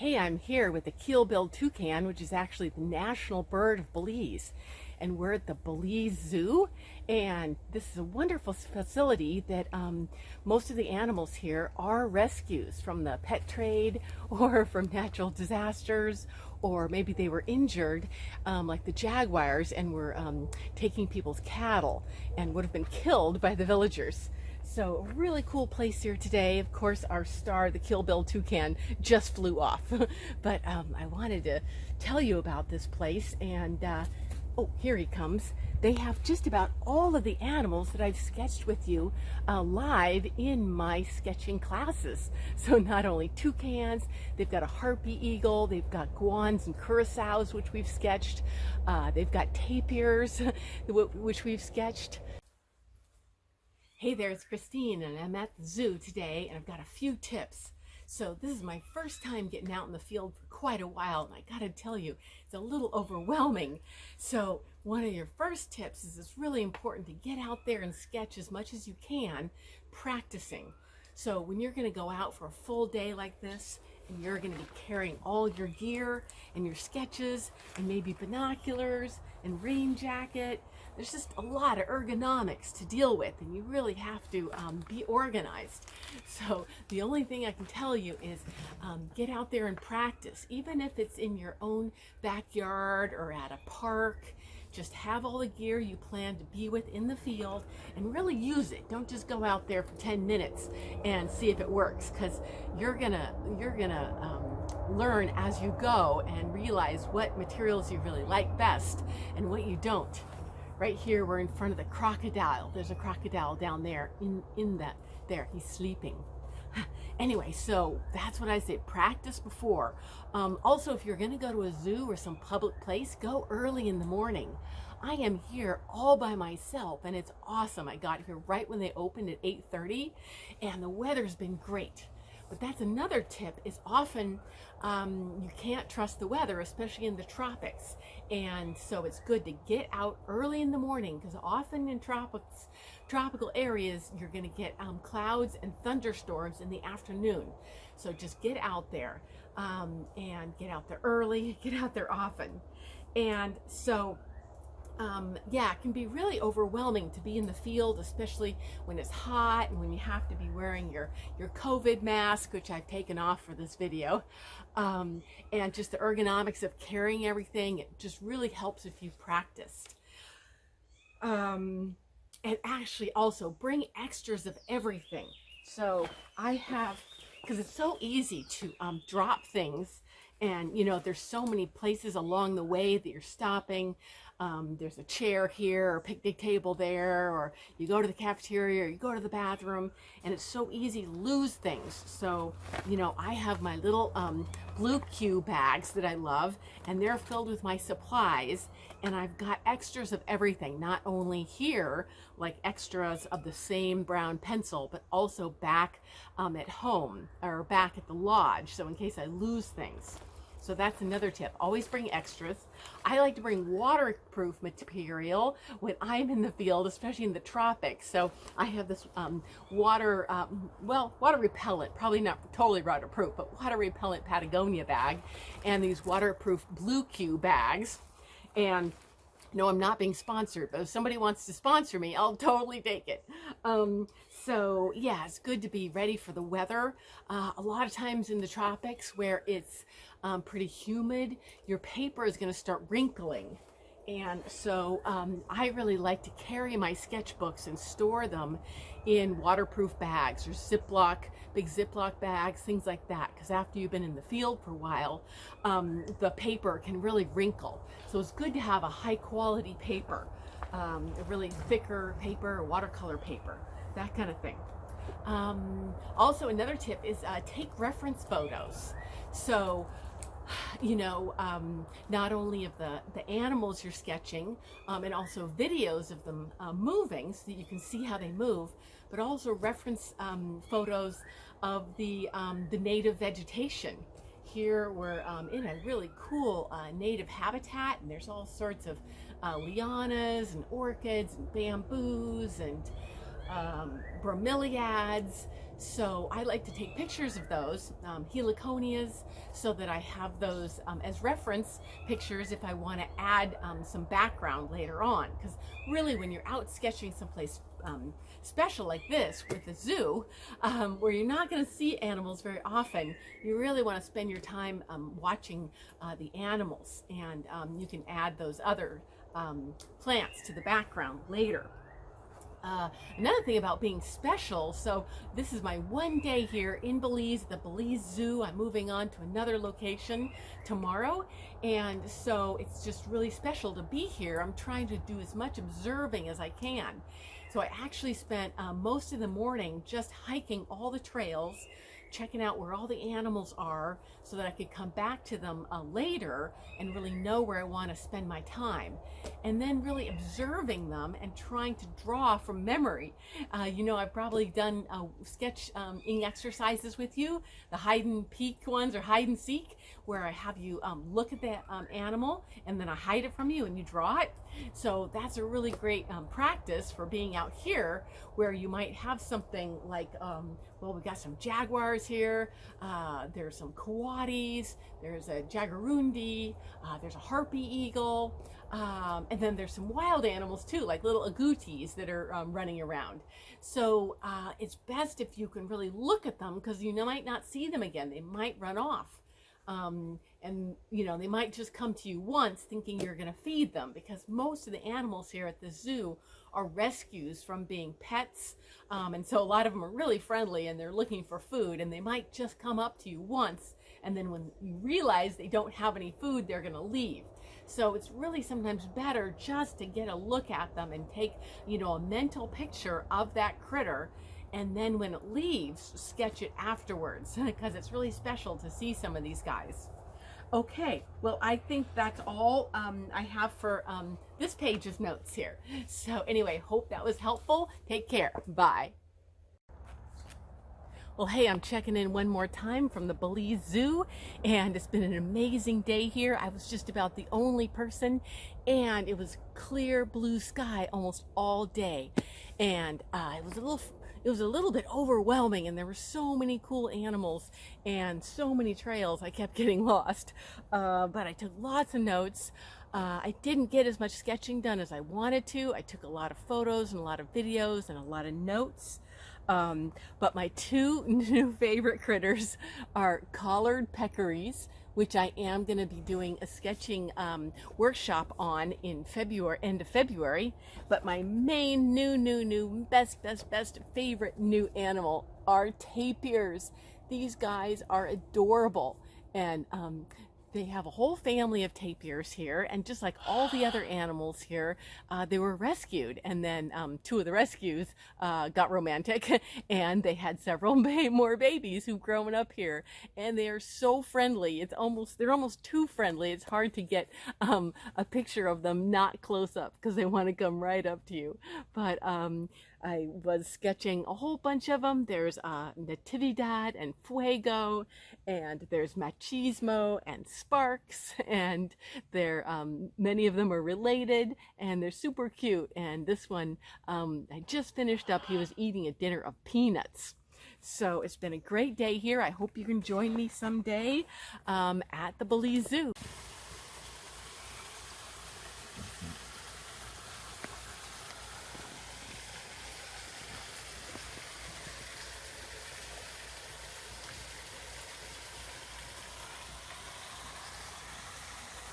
Hey, I'm here with the keel-billed toucan, which is actually the national bird of Belize. And we're at the Belize Zoo. And this is a wonderful facility that most of the animals here are rescues from the pet trade or from natural disasters, or maybe they were injured, like the jaguars, and were taking people's cattle and would have been killed by the villagers. So a really cool place here today. Of course, our star, the keel-billed toucan, just flew off. But I wanted to tell you about this place. And oh, here he comes. They have just about all of the animals that I've sketched with you live in my sketching classes. So not only toucans, they've got a harpy eagle, they've got guans and curassows, which we've sketched. They've got tapirs, which we've sketched. Hey there, it's Christine, and I'm at the zoo today, and I've got a few tips. So this is my first time getting out in the field for quite a while, and I gotta tell you, it's a little overwhelming. So one of your first tips is it's really important to get out there and sketch as much as you can, practicing. So when you're gonna go out for a full day like this, and you're gonna be carrying all your gear and your sketches and maybe binoculars and rain jacket, there's just a lot of ergonomics to deal with, and you really have to be organized. So the only thing I can tell you is get out there and practice, even if it's in your own backyard or at a park. Just have all the gear you plan to be with in the field and really use it. Don't just go out there for 10 minutes and see if it works, because you're gonna learn as you go and realize what materials you really like best and what you don't. Right here, we're in front of the crocodile. There's a crocodile down there there, he's sleeping. Anyway, so that's what I say, practice before. Also, if you're gonna go to a zoo or some public place, go early in the morning. I am here all by myself, and it's awesome. I got here right when they opened at 8:30, and the weather's been great. But that's another tip, is often you can't trust the weather, especially in the tropics. And so it's good to get out early in the morning, because often in tropical areas, you're gonna get clouds and thunderstorms in the afternoon. So just get out there and get out there early, get out there often. And so yeah, it can be really overwhelming to be in the field, especially when it's hot and when you have to be wearing your COVID mask, which I've taken off for this video. And just the ergonomics of carrying everything, it just really helps if you've practiced. And actually also bring extras of everything. So I have, because it's so easy to drop things, and you know, there's so many places along the way that you're stopping. There's a chair here or a picnic table there, or you go to the cafeteria or you go to the bathroom, and it's so easy to lose things. So, you know, I have my little blue Q bags that I love, and they're filled with my supplies, and I've got extras of everything, not only here, like extras of the same brown pencil, but also back at home or back at the lodge, so in case I lose things. So that's another tip. Always bring extras. I like to bring waterproof material when I'm in the field, especially in the tropics. So I have this water repellent, probably not totally waterproof, but water repellent Patagonia bag, and these waterproof Blue Q bags. And no, I'm not being sponsored, but if somebody wants to sponsor me, I'll totally take it. So yeah, it's good to be ready for the weather. A lot of times in the tropics where it's pretty humid, your paper is going to start wrinkling. And so I really like to carry my sketchbooks and store them in waterproof bags or big Ziploc bags, things like that. Because after you've been in the field for a while, the paper can really wrinkle. So it's good to have a high quality paper, a really thicker paper, or watercolor paper, that kind of thing. Also, another tip is take reference photos. So, you know, not only of the animals you're sketching, and also videos of them moving so that you can see how they move, but also reference photos of the native vegetation. Here we're in a really cool native habitat, and there's all sorts of lianas and orchids and bamboos and bromeliads. So I like to take pictures of those heliconias so that I have those as reference pictures if I want to add some background later on. Because really, when you're out sketching someplace special like this with a zoo, where you're not going to see animals very often, you really want to spend your time watching the animals, and you can add those other plants to the background later. Another thing about being special, so this is my one day here in Belize, the Belize Zoo. I'm moving on to another location tomorrow, and so it's just really special to be here. I'm trying to do as much observing as I can. So I actually spent most of the morning just hiking all the trails, checking out where all the animals are so that I could come back to them later and really know where I want to spend my time. And then really observing them and trying to draw from memory. You know, I've probably done sketching exercises with you, the hide and peek ones or hide and seek, where I have you look at the animal and then I hide it from you and you draw it. So that's a really great practice for being out here, where you might have something like, well, we got some jaguars here, there's some coatis, there's a jaguarundi, there's a harpy eagle, and then there's some wild animals too, like little agoutis that are running around. So it's best if you can really look at them, because you might not see them again. They might run off. And you know, they might just come to you once thinking you're going to feed them, because most of the animals here at the zoo are rescues from being pets, and so a lot of them are really friendly and they're looking for food, and they might just come up to you once, and then when you realize they don't have any food, they're going to leave. So it's really sometimes better just to get a look at them and take, you know, a mental picture of that critter, and then when it leaves, sketch it afterwards, because it's really special to see some of these guys. Okay, well, I think that's all I have for this page of notes here. So anyway, hope that was helpful. Take care. Bye. Well, hey, I'm checking in one more time from the Belize Zoo, and it's been an amazing day here. I was just about the only person, and it was clear blue sky almost all day, and it was a little bit overwhelming, and there were so many cool animals and so many trails. I kept getting lost, but I took lots of notes. I didn't get as much sketching done as I wanted to. I took a lot of photos and a lot of videos and a lot of notes. But my two new favorite critters are collared peccaries, which I am going to be doing a sketching workshop on in February, end of February. But my main new best favorite new animal are tapirs. These guys are adorable, and they have a whole family of tapirs here, and just like all the other animals here, they were rescued, and then two of the rescues got romantic, and they had several more babies who've grown up here, and they are so friendly. They're almost too friendly. It's hard to get a picture of them not close up, because they want to come right up to you. But I was sketching a whole bunch of them. There's Natividad and Fuego, and there's Machismo and Sparks, and they're many of them are related, and they're super cute. And this one I just finished up. He was eating a dinner of peanuts. So it's been a great day here. I hope you can join me someday at the Belize Zoo.